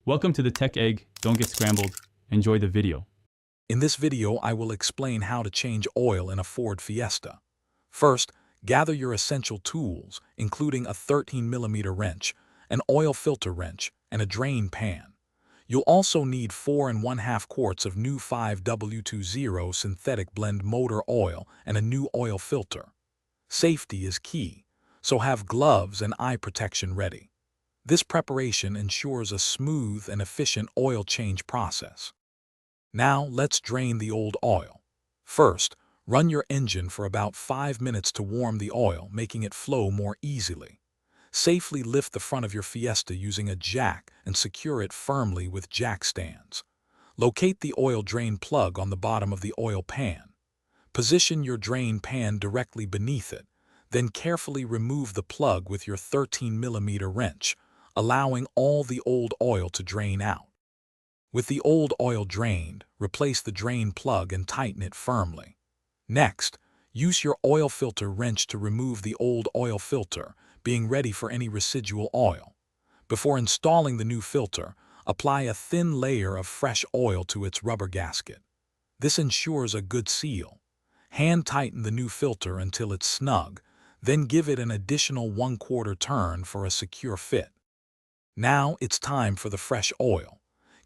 Welcome to the Tech Egg. Don't get scrambled. Enjoy the video. In this video, I will explain how to change oil in a Ford Fiesta. First, gather your essential tools, including a 13mm wrench, an oil filter wrench, and a drain pan. You'll also need 4½ quarts of new 5W20 synthetic blend motor oil and a new oil filter. Safety is key, so have gloves and eye protection ready. This preparation ensures a smooth and efficient oil change process. Now let's drain the old oil. First, run your engine for about 5 minutes to warm the oil, making it flow more easily. Safely lift the front of your Fiesta using a jack and secure it firmly with jack stands. Locate the oil drain plug on the bottom of the oil pan. Position your drain pan directly beneath it, then carefully remove the plug with your 13mm wrench, allowing all the old oil to drain out. With the old oil drained, replace the drain plug and tighten it firmly. Next, use your oil filter wrench to remove the old oil filter, being ready for any residual oil. Before installing the new filter, apply a thin layer of fresh oil to its rubber gasket. This ensures a good seal. Hand tighten the new filter until it's snug, then give it an additional 1/4 turn for a secure fit. Now it's time for the fresh oil.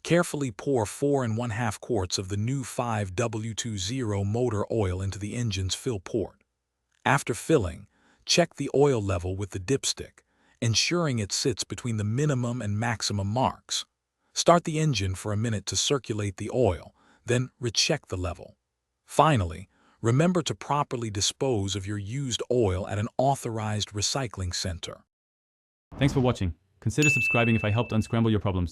Carefully pour 4½ quarts of the new 5W20 motor oil into the engine's fill port. After filling, check the oil level with the dipstick, ensuring it sits between the minimum and maximum marks. Start the engine for a minute to circulate the oil, then recheck the level. Finally, remember to properly dispose of your used oil at an authorized recycling center. Thanks for watching. Consider subscribing if I helped unscramble your problems.